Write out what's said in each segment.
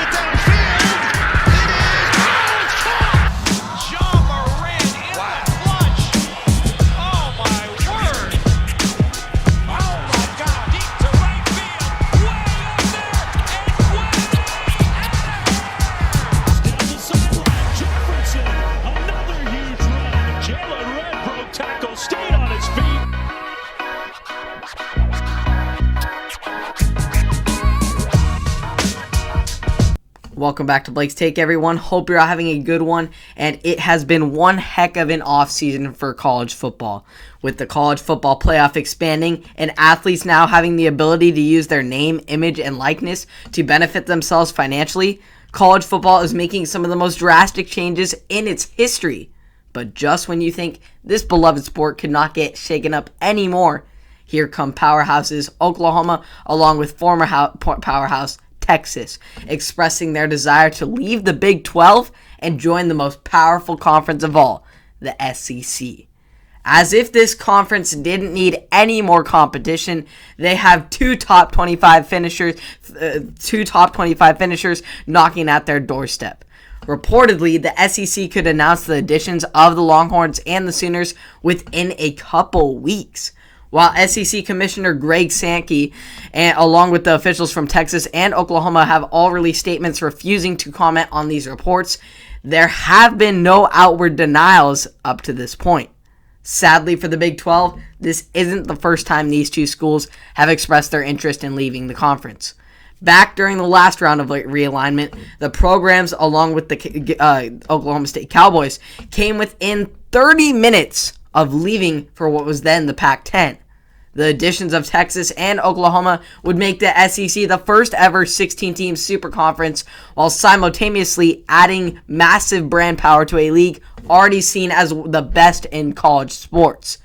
it downfield. It is. Oh, it's caught. John Moran in the clutch. Oh, my word. Oh, my God. Deep to right field. Way up there. And way down the sideline. Jefferson. Another huge run. Jalen Red broke tackle. Stayed on his feet. Welcome back to Blake's Take, everyone. Hope you're all having a good one, and it has been one heck of an offseason for college football. With the college football playoff expanding and athletes now having the ability to use their name, image, and likeness to benefit themselves financially, college football is making some of the most drastic changes in its history. But just when you think this beloved sport could not get shaken up anymore, here come powerhouses Oklahoma along with former powerhouse Texas, expressing their desire to leave the Big 12 and join the most powerful conference of all, the SEC. As if this conference didn't need any more competition, they have two top 25 finishers knocking at their doorstep. Reportedly, the SEC could announce the additions of the Longhorns and the Sooners within a couple weeks. While SEC Commissioner Greg Sankey, along with the officials from Texas and Oklahoma, have all released statements refusing to comment on these reports, there have been no outward denials up to this point. Sadly for the Big 12, this isn't the first time these two schools have expressed their interest in leaving the conference. Back during the last round of realignment, the programs, along with the Oklahoma State Cowboys, came within 30 minutes of leaving for what was then the Pac-10. The additions of Texas and Oklahoma would make the SEC the first ever 16-team super conference, while simultaneously adding massive brand power to a league already seen as the best in college sports.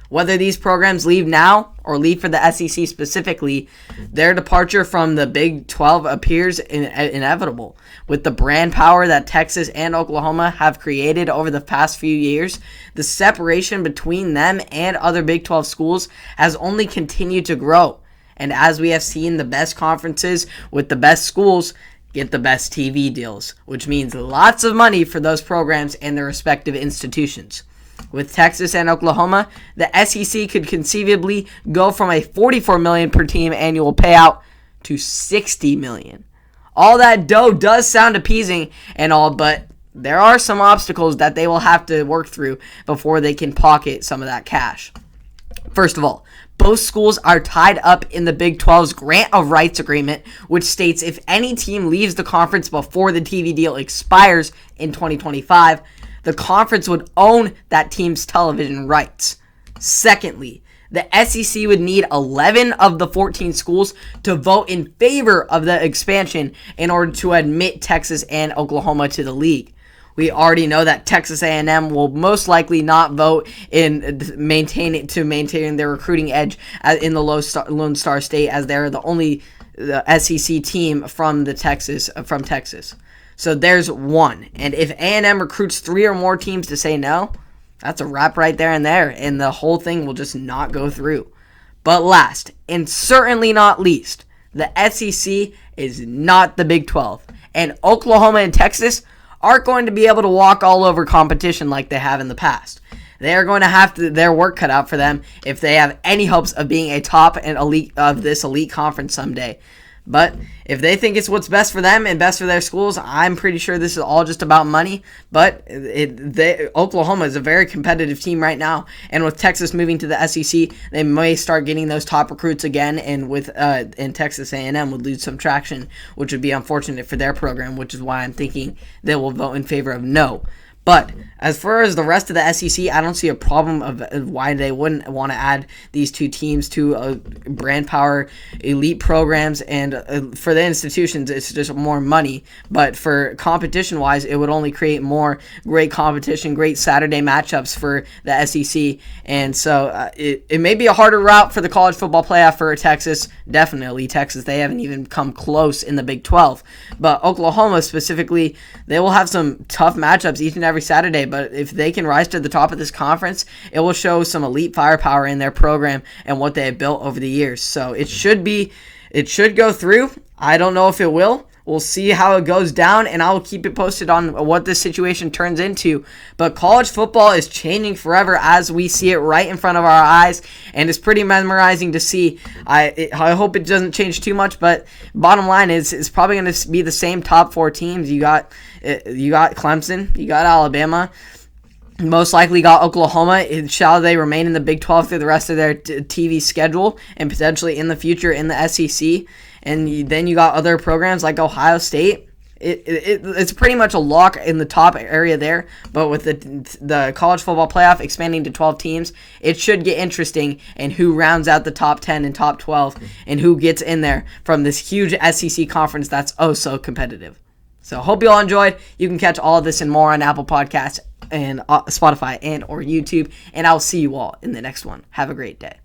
Whether these programs leave now or leave for the SEC specifically, their departure from the Big 12 appears inevitable. With the brand power that Texas and Oklahoma have created over the past few years, the separation between them and other Big 12 schools has only continued to grow. And as we have seen, the best conferences with the best schools get the best TV deals, which means lots of money for those programs and their respective institutions. With Texas and Oklahoma, the SEC could conceivably go from a $44 million per team annual payout to $60 million. All that dough does sound appeasing and all, but there are some obstacles that they will have to work through before they can pocket some of that cash. First of all, both schools are tied up in the Big 12's Grant of Rights Agreement, which states if any team leaves the conference before the TV deal expires in 2025, the conference would own that team's television rights. Secondly, the SEC would need 11 of the 14 schools to vote in favor of the expansion in order to admit Texas and Oklahoma to the league. We already know that Texas A&M will most likely not vote in maintaining their recruiting edge in the Lone Star State, as they're the only SEC team from Texas. So there's one. And if A&M recruits 3 or more teams to say no, that's a wrap right there, and the whole thing will just not go through. But last, and certainly not least, the SEC is not the Big 12. And Oklahoma and Texas aren't going to be able to walk all over competition like they have in the past. They are going to have their work cut out for them if they have any hopes of being a top and elite of this elite conference someday. But if they think it's what's best for them and best for their schools, I'm pretty sure this is all just about money. But Oklahoma is a very competitive team right now, and with Texas moving to the SEC, they may start getting those top recruits again. And Texas A&M would lose some traction, which would be unfortunate for their program, which is why I'm thinking they will vote in favor of no. But as far as the rest of the SEC, I don't see a problem of why they wouldn't want to add these two teams to brand power elite programs. And for the institutions, it's just more money. But for competition-wise, it would only create more great competition, great Saturday matchups for the SEC. And so it may be a harder route for the college football playoff for Texas. Definitely Texas. They haven't even come close in the Big 12. But Oklahoma specifically, they will have some tough matchups each and every Saturday, but if they can rise to the top of this conference, it will show some elite firepower in their program and what they have built over the years. So it should go through. I don't know if it will. We'll see how it goes down, and I'll keep it posted on what this situation turns into. But college football is changing forever as we see it right in front of our eyes, and it's pretty mesmerizing to see. I hope it doesn't change too much, but bottom line is it's probably going to be the same top 4 teams. You got Clemson, you got Alabama, most likely got Oklahoma. Shall they remain in the Big 12 through the rest of their TV schedule and potentially in the future in the SEC? And then you got other programs like Ohio State. It's pretty much a lock in the top area there. But with the college football playoff expanding to 12 teams, it should get interesting and who rounds out the top 10 and top 12 and who gets in there from this huge SEC conference that's oh so competitive. So hope you all enjoyed. You can catch all of this and more on Apple Podcasts and Spotify and or YouTube. And I'll see you all in the next one. Have a great day.